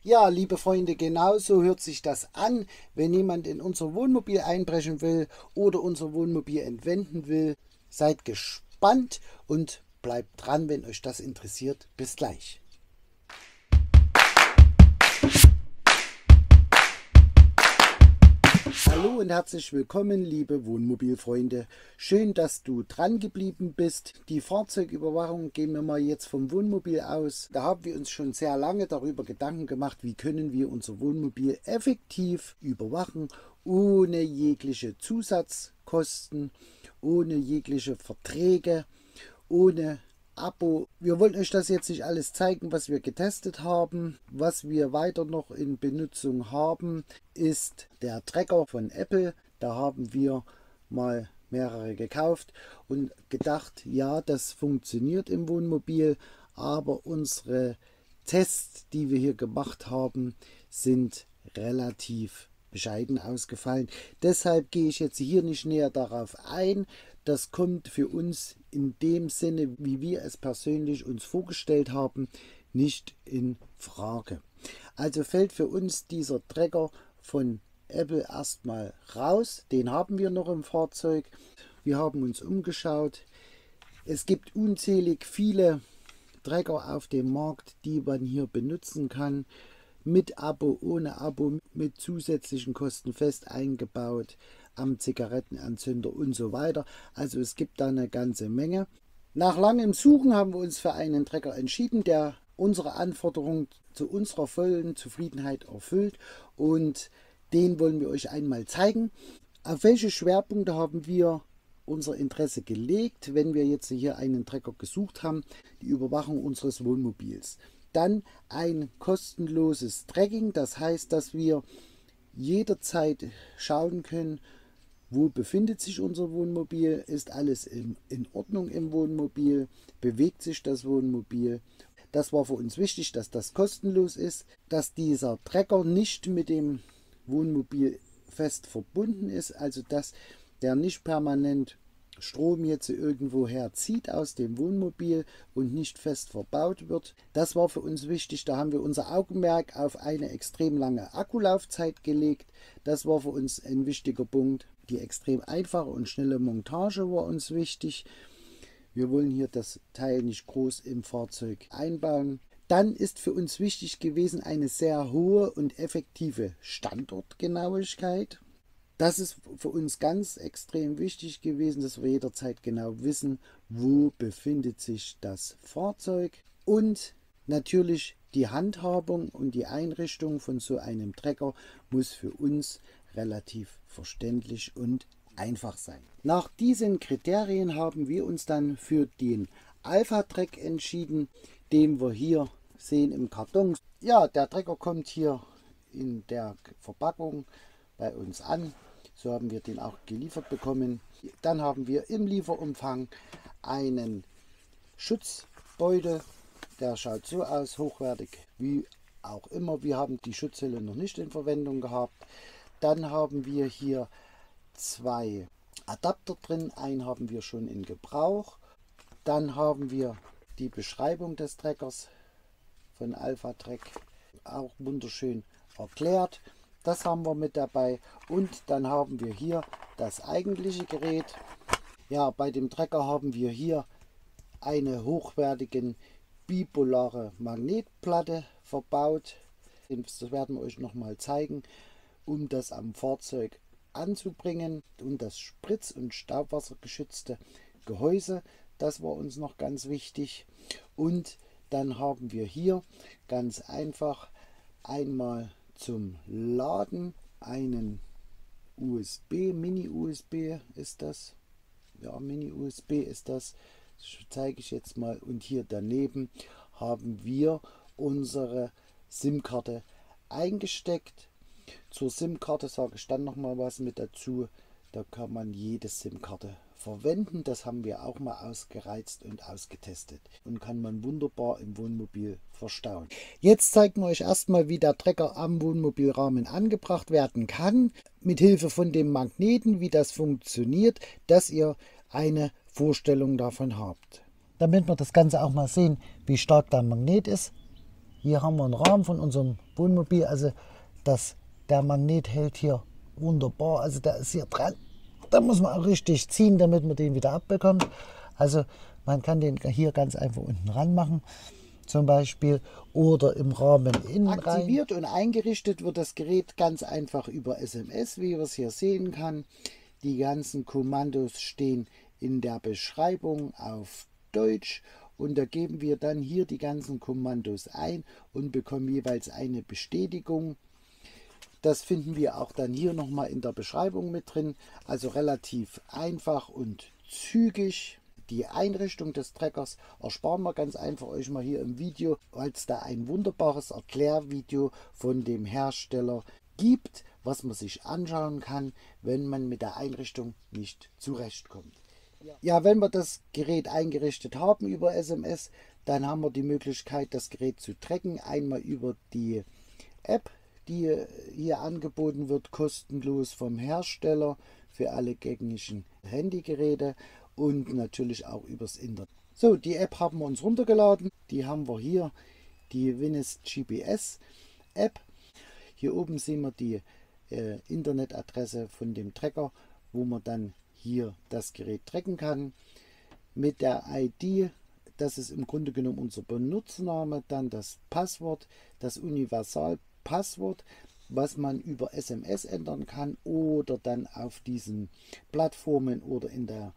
Ja, liebe Freunde, genau so hört sich das an, wenn jemand in unser Wohnmobil einbrechen will oder unser Wohnmobil entwenden will. Seid gespannt und bleibt dran, wenn euch das interessiert. Bis gleich. Hallo und herzlich willkommen, liebe Wohnmobilfreunde. Schön, dass du dran geblieben bist. Die Fahrzeugüberwachung, gehen wir mal jetzt vom Wohnmobil aus. Da haben wir uns schon sehr lange darüber Gedanken gemacht, wie können wir unser Wohnmobil effektiv überwachen, ohne jegliche Zusatzkosten, ohne jegliche Verträge, ohne Abo. Wir wollen euch das jetzt nicht alles zeigen, was wir getestet haben. Was wir weiter noch in Benutzung haben, ist der Trecker von Apple. Da haben wir mal mehrere gekauft und gedacht, ja, das funktioniert im Wohnmobil, aber unsere Tests, die wir hier gemacht haben, sind relativ bescheiden ausgefallen. Deshalb gehe ich jetzt hier nicht näher darauf ein. Das kommt für uns in dem Sinne, wie wir es persönlich uns vorgestellt haben, nicht in Frage. Also fällt für uns dieser Trecker von Apple erstmal raus. Den haben wir noch im Fahrzeug. Wir haben uns umgeschaut. Es gibt unzählig viele Trecker auf dem Markt, die man hier benutzen kann. Mit Abo, ohne Abo, mit zusätzlichen Kosten fest eingebaut, am Zigarettenanzünder und so weiter. Also es gibt da eine ganze Menge. Nach langem Suchen haben wir uns für einen Trecker entschieden, der unsere Anforderungen zu unserer vollen Zufriedenheit erfüllt, und den wollen wir euch einmal zeigen. Auf welche Schwerpunkte haben wir unser Interesse gelegt, wenn wir jetzt hier einen Trecker gesucht haben? Die Überwachung unseres Wohnmobils. Dann ein kostenloses Tracking, das heißt, dass wir jederzeit schauen können, wo befindet sich unser Wohnmobil, ist alles in Ordnung im Wohnmobil, bewegt sich das Wohnmobil. Das war für uns wichtig, dass das kostenlos ist, dass dieser Tracker nicht mit dem Wohnmobil fest verbunden ist, also dass der nicht permanent Strom jetzt irgendwoher zieht aus dem Wohnmobil und nicht fest verbaut wird. Das war für uns wichtig. Da haben wir unser Augenmerk auf eine extrem lange Akkulaufzeit gelegt. Das war für uns ein wichtiger Punkt. Die extrem einfache und schnelle Montage war uns wichtig. Wir wollen hier das Teil nicht groß im Fahrzeug einbauen. Dann ist für uns wichtig gewesen eine sehr hohe und effektive Standortgenauigkeit. Das ist für uns ganz extrem wichtig gewesen, dass wir jederzeit genau wissen, wo befindet sich das Fahrzeug. Und natürlich die Handhabung und die Einrichtung von so einem Trecker muss für uns relativ verständlich und einfach sein. Nach diesen Kriterien haben wir uns dann für den Alpha-Track entschieden, den wir hier sehen im Karton. Ja, der Trecker kommt hier in der Verpackung bei uns an. So haben wir den auch geliefert bekommen. Dann haben wir im Lieferumfang einen Schutzbeutel. Der schaut so aus, hochwertig wie auch immer. Wir haben die Schutzhülle noch nicht in Verwendung gehabt. Dann haben wir hier zwei Adapter drin. Einen haben wir schon in Gebrauch. Dann haben wir die Beschreibung des Treckers von Alpha Track, auch wunderschön erklärt. Das haben wir mit dabei, und dann haben wir hier das eigentliche Gerät. Ja, bei dem Trecker haben wir hier eine hochwertige bipolare Magnetplatte verbaut. Das werden wir euch noch mal zeigen, um das am Fahrzeug anzubringen. Und das spritz- und staubwassergeschützte Gehäuse, das war uns noch ganz wichtig. Und dann haben wir hier ganz einfach einmal zum Laden einen USB, Mini-USB ist das. Ja, Mini-USB ist das. Das zeige ich jetzt mal. Und hier daneben haben wir unsere SIM-Karte eingesteckt. Zur SIM-Karte sage ich dann noch mal was mit dazu. Da kann man jede SIM-Karte verwenden. Das haben wir auch mal ausgereizt und ausgetestet und kann man wunderbar im Wohnmobil verstauen. Jetzt zeigen wir euch erstmal, wie der Trecker am Wohnmobilrahmen angebracht werden kann. Mit Hilfe von dem Magneten, wie das funktioniert, dass ihr eine Vorstellung davon habt. Damit wir das Ganze auch mal sehen, wie stark der Magnet ist. Hier haben wir einen Rahmen von unserem Wohnmobil. Also der Magnet hält hier wunderbar. Also der ist hier dran. Da muss man auch richtig ziehen, damit man den wieder abbekommt. Also man kann den hier ganz einfach unten ran machen. Zum Beispiel oder im Rahmen innen rein. Aktiviert und eingerichtet wird das Gerät ganz einfach über SMS, wie man es hier sehen kann. Die ganzen Kommandos stehen in der Beschreibung auf Deutsch und da geben wir dann hier die ganzen Kommandos ein und bekommen jeweils eine Bestätigung. Das finden wir auch dann hier nochmal in der Beschreibung mit drin. Also relativ einfach und zügig. Die Einrichtung des Treckers ersparen wir ganz einfach euch mal hier im Video, weil es da ein wunderbares Erklärvideo von dem Hersteller gibt, was man sich anschauen kann, wenn man mit der Einrichtung nicht zurechtkommt. Ja, wenn wir das Gerät eingerichtet haben über SMS, dann haben wir die Möglichkeit, das Gerät zu tracken. Einmal über die App, die hier angeboten wird, kostenlos vom Hersteller für alle gängigen Handygeräte und natürlich auch übers Internet. So, die App haben wir uns runtergeladen. Die haben wir hier, die Winnes GPS App. Hier oben sehen wir die Internetadresse von dem Trecker, wo man dann hier das Gerät tracken kann. Mit der ID, das ist im Grunde genommen unser Benutzername, dann das Passwort, das Universalpasswort, was man über SMS ändern kann oder dann auf diesen Plattformen oder in der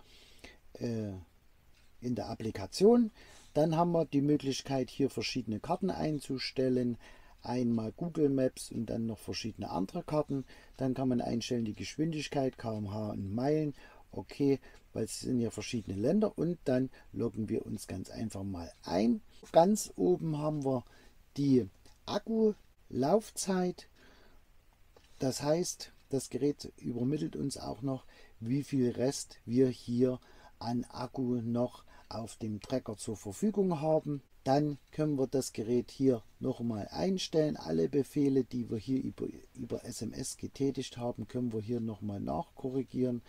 Applikation. Dann haben wir die Möglichkeit, hier verschiedene Karten einzustellen. Einmal Google Maps und dann noch verschiedene andere Karten. Dann kann man einstellen die Geschwindigkeit, km/h und Meilen. Okay, weil es sind ja verschiedene Länder. Und dann loggen wir uns ganz einfach mal ein. Ganz oben haben wir die Akkulaufzeit. Das heißt, das Gerät übermittelt uns auch noch, wie viel Rest wir hier an Akku noch auf dem Trecker zur Verfügung haben. Dann können wir das Gerät hier nochmal einstellen. Alle Befehle, die wir hier über SMS getätigt haben, können wir hier nochmal nachkorrigieren.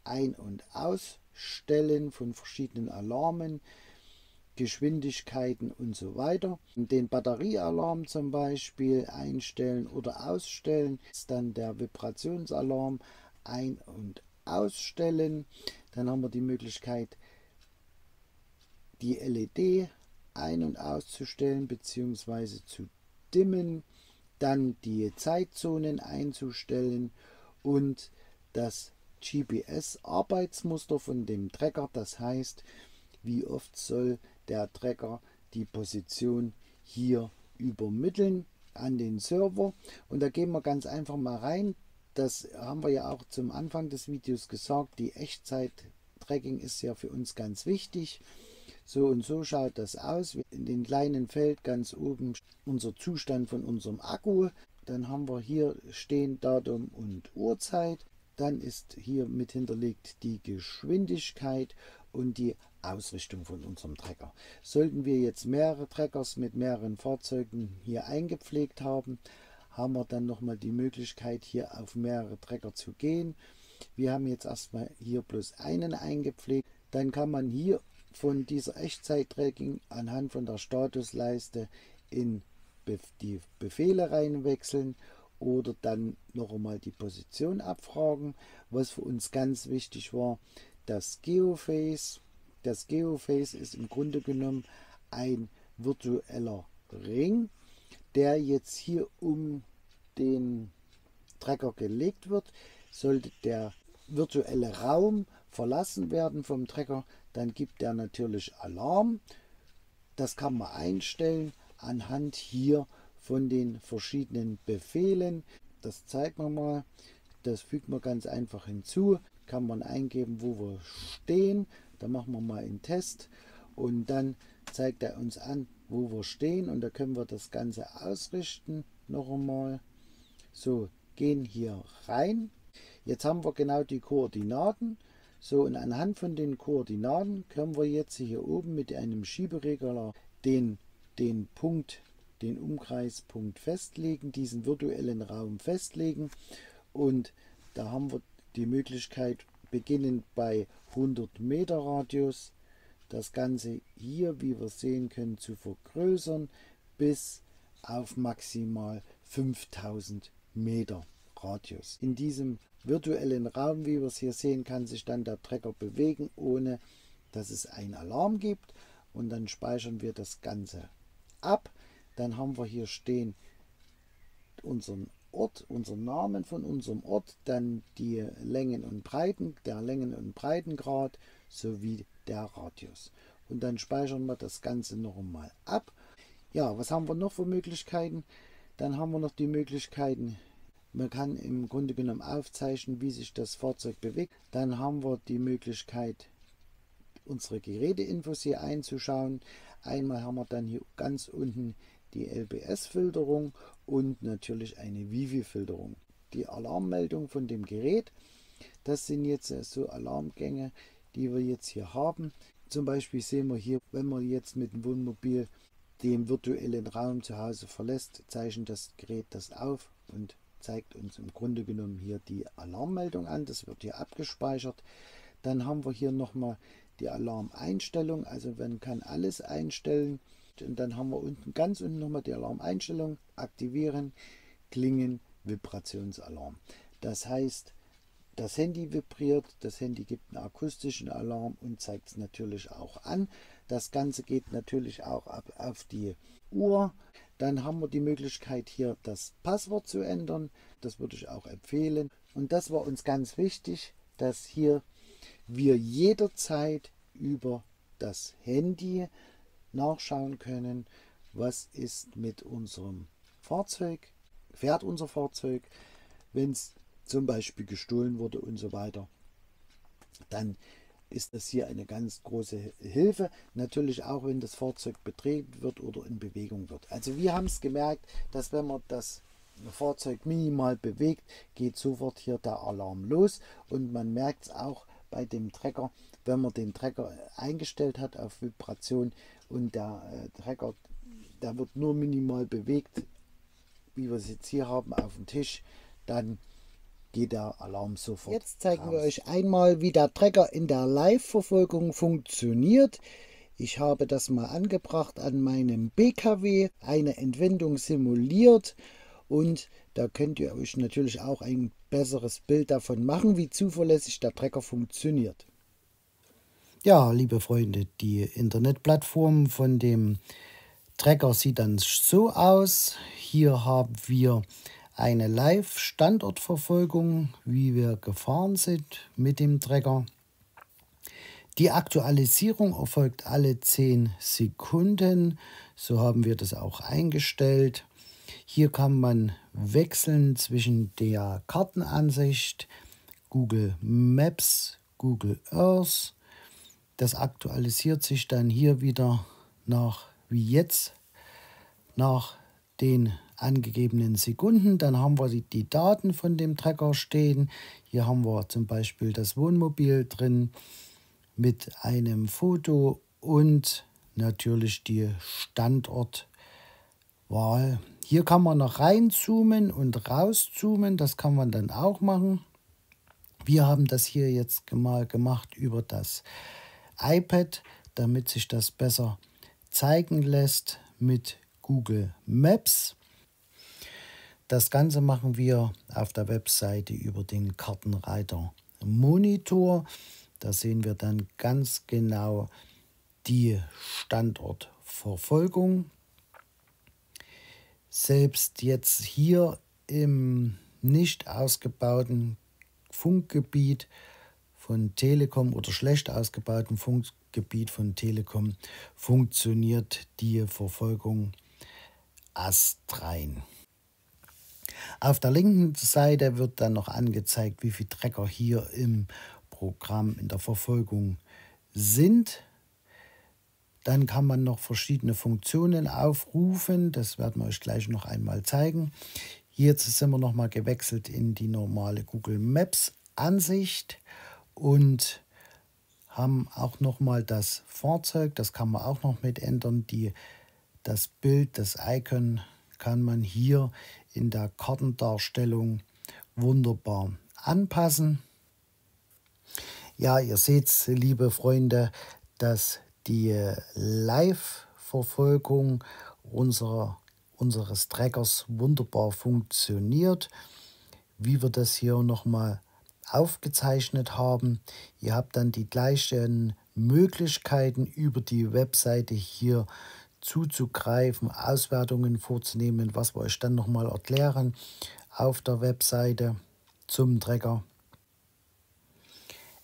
Ein- und Ausstellen von verschiedenen Alarmen, Geschwindigkeiten und so weiter. Den Batteriealarm zum Beispiel einstellen oder ausstellen. Ist dann der Vibrationsalarm ein- und ausstellen. Dann haben wir die Möglichkeit, die LED ein- und auszustellen bzw. zu dimmen, dann die Zeitzonen einzustellen und das GPS-Arbeitsmuster von dem Trecker, das heißt, wie oft soll der Trecker die Position hier übermitteln an den Server. Und da gehen wir ganz einfach mal rein. Das haben wir ja auch zum Anfang des Videos gesagt, die Echtzeit-Tracking ist ja für uns ganz wichtig. So und so schaut das aus. In dem kleinen Feld ganz oben unser Zustand von unserem Akku. Dann haben wir hier stehen Datum und Uhrzeit. Dann ist hier mit hinterlegt die Geschwindigkeit und die Ausrichtung von unserem Trecker. Sollten wir jetzt mehrere Treckers mit mehreren Fahrzeugen hier eingepflegt haben, haben wir dann nochmal die Möglichkeit, hier auf mehrere Trecker zu gehen. Wir haben jetzt erstmal hier bloß einen eingepflegt. Dann kann man hier von dieser Echtzeit-Tracking anhand von der Statusleiste in die Befehle reinwechseln oder dann noch einmal die Position abfragen. Was für uns ganz wichtig war, das Geophase. Das Geophase ist im Grunde genommen ein virtueller Ring, der jetzt hier um den Trecker gelegt wird. Sollte der virtuelle Raum verlassen werden vom Trecker, dann gibt er natürlich Alarm. Das kann man einstellen anhand hier von den verschiedenen Befehlen. Das zeigt man mal. Das fügt man ganz einfach hinzu. Kann man eingeben, wo wir stehen. Da machen wir mal einen Test und dann zeigt er uns an, wo wir stehen und da können wir das Ganze ausrichten. Noch einmal. So, gehen hier rein. Jetzt haben wir genau die Koordinaten. So, und anhand von den Koordinaten können wir jetzt hier oben mit einem Schieberegler den Punkt, den Umkreispunkt festlegen, diesen virtuellen Raum festlegen. Und da haben wir die Möglichkeit, beginnend bei 100 Meter Radius, das Ganze hier, wie wir sehen können, zu vergrößern bis auf maximal 5000 Meter Radius. In diesem virtuellen Raum, wie wir es hier sehen, kann sich dann der Trecker bewegen, ohne dass es einen Alarm gibt. Und dann speichern wir das Ganze ab. Dann haben wir hier stehen unseren Ort, unseren Namen von unserem Ort, dann die Längen und Breiten, der Längen- und Breitengrad sowie der Radius. Und dann speichern wir das Ganze noch einmal ab. Ja, was haben wir noch für Möglichkeiten? Dann haben wir noch die Möglichkeiten, man kann im Grunde genommen aufzeichnen, wie sich das Fahrzeug bewegt. Dann haben wir die Möglichkeit, unsere Geräteinfos hier einzuschauen. Einmal haben wir dann hier ganz unten die LBS-Filterung und natürlich eine Wifi-Filterung. Die Alarmmeldung von dem Gerät, das sind jetzt so Alarmgänge, die wir jetzt hier haben. Zum Beispiel sehen wir hier, wenn man jetzt mit dem Wohnmobil den virtuellen Raum zu Hause verlässt, zeichnet das Gerät das auf und zeigt uns im Grunde genommen hier die Alarmmeldung an. Das wird hier abgespeichert. Dann haben wir hier nochmal die Alarmeinstellung, also man kann alles einstellen. Und dann haben wir unten ganz unten nochmal die Alarmeinstellung, aktivieren, klingen, Vibrationsalarm. Das heißt, das Handy vibriert, das Handy gibt einen akustischen Alarm und zeigt es natürlich auch an. Das Ganze geht natürlich auch auf die Uhr. Dann haben wir die Möglichkeit hier das Passwort zu ändern. Das würde ich auch empfehlen. Und das war uns ganz wichtig, dass hier wir jederzeit über das Handy nachschauen können, was ist mit unserem Fahrzeug, fährt unser Fahrzeug, wenn es zum Beispiel gestohlen wurde und so weiter. Dann ist das hier eine ganz große Hilfe. Natürlich auch, wenn das Fahrzeug betreten wird oder in Bewegung wird. Also wir haben es gemerkt, dass wenn man das Fahrzeug minimal bewegt, geht sofort hier der Alarm los. Und man merkt es auch bei dem Trecker, wenn man den Trecker eingestellt hat auf Vibration und der Trecker, der wird nur minimal bewegt, wie wir es jetzt hier haben auf dem Tisch, dann geht der Alarm sofort. Jetzt zeigen wir euch einmal, wie der Trecker in der Live-Verfolgung funktioniert. Ich habe das mal angebracht an meinem BKW, eine Entwendung simuliert und da könnt ihr euch natürlich auch ein besseres Bild davon machen, wie zuverlässig der Trecker funktioniert. Ja, liebe Freunde, die Internetplattform von dem Trecker sieht dann so aus. Hier haben wir eine Live-Standortverfolgung, wie wir gefahren sind mit dem Trecker. Die Aktualisierung erfolgt alle 10 Sekunden. So haben wir das auch eingestellt. Hier kann man wechseln zwischen der Kartenansicht, Google Maps, Google Earth. Das aktualisiert sich dann hier wieder wie jetzt, nach den angegebenen Sekunden. Dann haben wir die Daten von dem Trecker stehen. Hier haben wir zum Beispiel das Wohnmobil drin mit einem Foto und natürlich die Standortwahl. Hier kann man noch reinzoomen und rauszoomen. Das kann man dann auch machen. Wir haben das hier jetzt mal gemacht über das iPad, damit sich das besser zeigen lässt mit Google Maps. Das Ganze machen wir auf der Webseite über den Kartenreiter Monitor. Da sehen wir dann ganz genau die Standortverfolgung. Selbst jetzt hier im nicht ausgebauten Funkgebiet von Telekom oder schlecht ausgebauten Funkgebiet von Telekom funktioniert die Verfolgung astrein. Auf der linken Seite wird dann noch angezeigt, wie viele Trecker hier im Programm in der Verfolgung sind. Dann kann man noch verschiedene Funktionen aufrufen. Das werden wir euch gleich noch einmal zeigen. Hier sind wir nochmal gewechselt in die normale Google Maps Ansicht und haben auch nochmal das Fahrzeug. Das kann man auch noch mit ändern. Das Bild, das Icon kann man hier in der Kartendarstellung wunderbar anpassen. Ja, ihr seht, liebe Freunde, dass die Live-Verfolgung unseres Treckers wunderbar funktioniert, wie wir das hier nochmal aufgezeichnet haben. Ihr habt dann die gleichen Möglichkeiten über die Webseite hier zuzugreifen, Auswertungen vorzunehmen, was wir euch dann nochmal erklären auf der Webseite zum Trecker.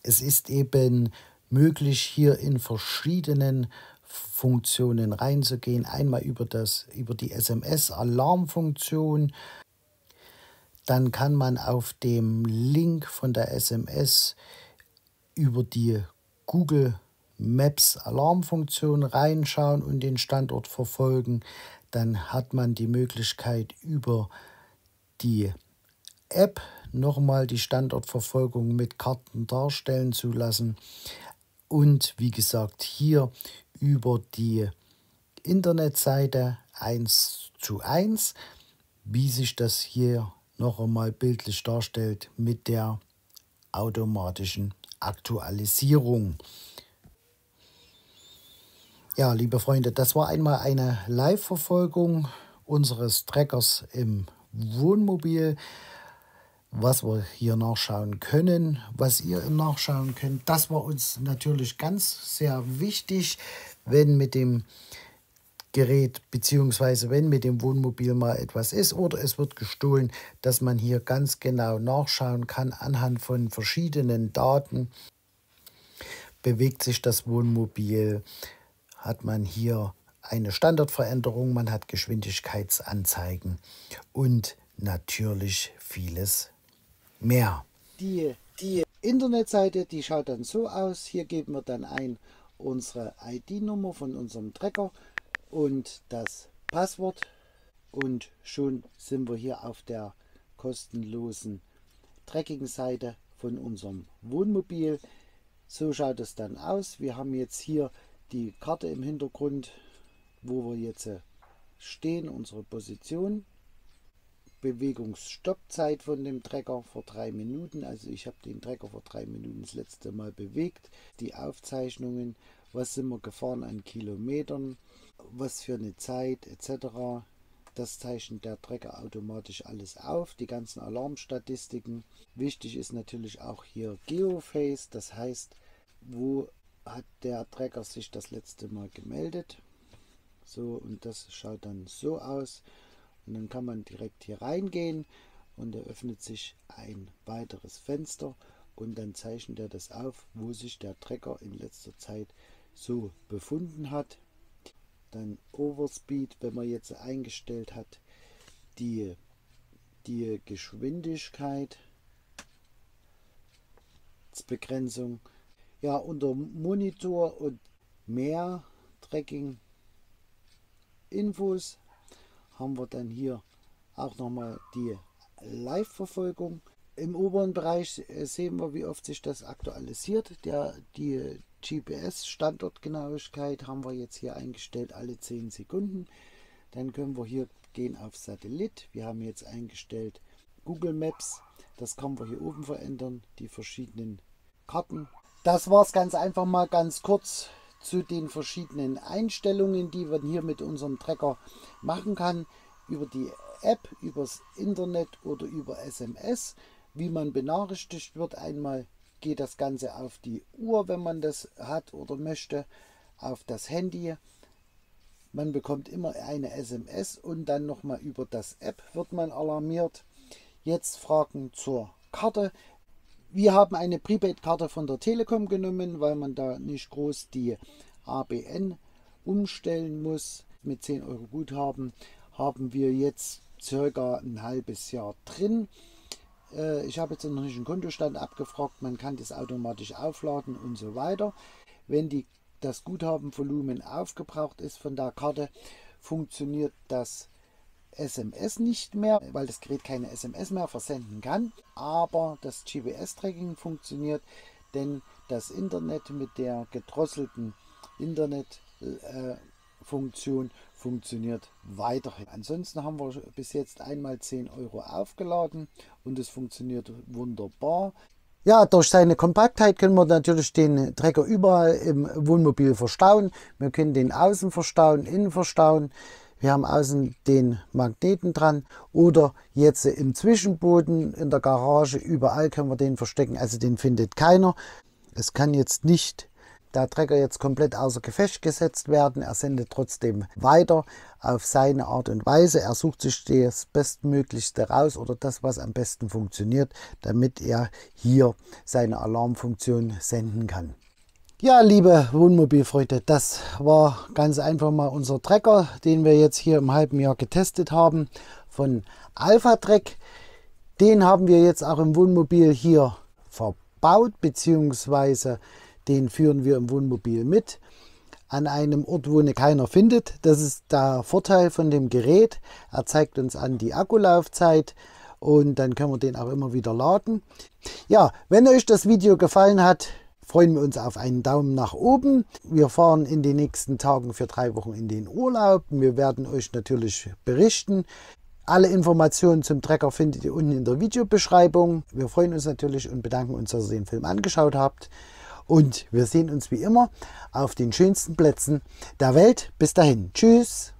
Es ist eben möglich, hier in verschiedenen Funktionen reinzugehen. Einmal über die SMS-Alarmfunktion. Dann kann man auf dem Link von der SMS über die Google Maps Alarmfunktion reinschauen und den Standort verfolgen. Dann hat man die Möglichkeit, über die App nochmal die Standortverfolgung mit Karten darstellen zu lassen. Und wie gesagt, hier über die Internetseite 1:1, wie sich das hier noch einmal bildlich darstellt mit der automatischen Aktualisierung. Ja, liebe Freunde, das war einmal eine Live-Verfolgung unseres Treckers im Wohnmobil. Was wir hier nachschauen können, was ihr nachschauen könnt, das war uns natürlich ganz sehr wichtig, wenn mit dem Gerät bzw. wenn mit dem Wohnmobil mal etwas ist oder es wird gestohlen, dass man hier ganz genau nachschauen kann anhand von verschiedenen Daten. Bewegt sich das Wohnmobil, hat man hier eine Standardveränderung, man hat Geschwindigkeitsanzeigen und natürlich vieles mehr. Die Internetseite, die schaut dann so aus. Hier geben wir dann ein unsere ID-Nummer von unserem Trecker und das Passwort und schon sind wir hier auf der kostenlosen Tracking-Seite von unserem Wohnmobil. So schaut es dann aus. Wir haben jetzt hier die Karte im Hintergrund, wo wir jetzt stehen, unsere Position. Bewegungsstoppzeit von dem Trecker vor 3 Minuten. Also ich habe den Trecker vor 3 Minuten das letzte Mal bewegt. Die Aufzeichnungen, was sind wir gefahren an Kilometern, was für eine Zeit etc. Das zeichnet der Trecker automatisch alles auf. Die ganzen Alarmstatistiken. Wichtig ist natürlich auch hier Geophase, das heißt, wo hat der Trecker sich das letzte Mal gemeldet. So, und das schaut dann so aus. Und dann kann man direkt hier reingehen und er öffnet sich ein weiteres Fenster und dann zeichnet er das auf, wo sich der Trecker in letzter Zeit so befunden hat. Dann Overspeed, wenn man jetzt eingestellt hat, die Geschwindigkeitsbegrenzung. Ja, unter Monitor und mehr Tracking Infos haben wir dann hier auch nochmal die Live-Verfolgung. Im oberen Bereich sehen wir, wie oft sich das aktualisiert. Die GPS-Standortgenauigkeit haben wir jetzt hier eingestellt, alle 10 Sekunden. Dann können wir hier gehen auf Satellit. Wir haben jetzt eingestellt Google Maps. Das können wir hier oben verändern, die verschiedenen Karten. Das war es ganz einfach mal ganz kurz zu den verschiedenen Einstellungen, die man hier mit unserem Trecker machen kann, über die App, übers Internet oder über SMS, wie man benachrichtigt wird. Einmal geht das Ganze auf die Uhr, wenn man das hat oder möchte, auf das Handy. Man bekommt immer eine SMS und dann nochmal über das App wird man alarmiert. Jetzt Fragen zur Karte. Wir haben eine Prepaid-Karte von der Telekom genommen, weil man da nicht groß die ABN umstellen muss. Mit 10 Euro Guthaben haben wir jetzt circa ein halbes Jahr drin. Ich habe jetzt noch nicht einen Kontostand abgefragt, man kann das automatisch aufladen und so weiter. Wenn das Guthabenvolumen aufgebraucht ist von der Karte, funktioniert das SMS nicht mehr, weil das Gerät keine SMS mehr versenden kann. Aber das GPS-Tracking funktioniert, denn das Internet mit der gedrosselten Internetfunktion funktioniert weiterhin. Ansonsten haben wir bis jetzt einmal 10 Euro aufgeladen und es funktioniert wunderbar. Ja, durch seine Kompaktheit können wir natürlich den Trecker überall im Wohnmobil verstauen. Wir können den außen verstauen, innen verstauen. Wir haben außen den Magneten dran oder jetzt im Zwischenboden in der Garage, überall können wir den verstecken, also den findet keiner. Es kann jetzt nicht der Trecker jetzt komplett außer Gefecht gesetzt werden. Er sendet trotzdem weiter auf seine Art und Weise. Er sucht sich das Bestmöglichste raus oder das, was am besten funktioniert, damit er hier seine Alarmfunktion senden kann. Ja, liebe Wohnmobilfreunde, das war ganz einfach mal unser Trecker, den wir jetzt hier im halben Jahr getestet haben von Alphatrek. Den haben wir jetzt auch im Wohnmobil hier verbaut, beziehungsweise den führen wir im Wohnmobil mit an einem Ort, wo ihn keiner findet. Das ist der Vorteil von dem Gerät. Er zeigt uns an die Akkulaufzeit und dann können wir den auch immer wieder laden. Ja, wenn euch das Video gefallen hat, freuen wir uns auf einen Daumen nach oben. Wir fahren in den nächsten Tagen für 3 Wochen in den Urlaub. Wir werden euch natürlich berichten. Alle Informationen zum Trecker findet ihr unten in der Videobeschreibung. Wir freuen uns natürlich und bedanken uns, dass ihr den Film angeschaut habt. Und wir sehen uns wie immer auf den schönsten Plätzen der Welt. Bis dahin. Tschüss.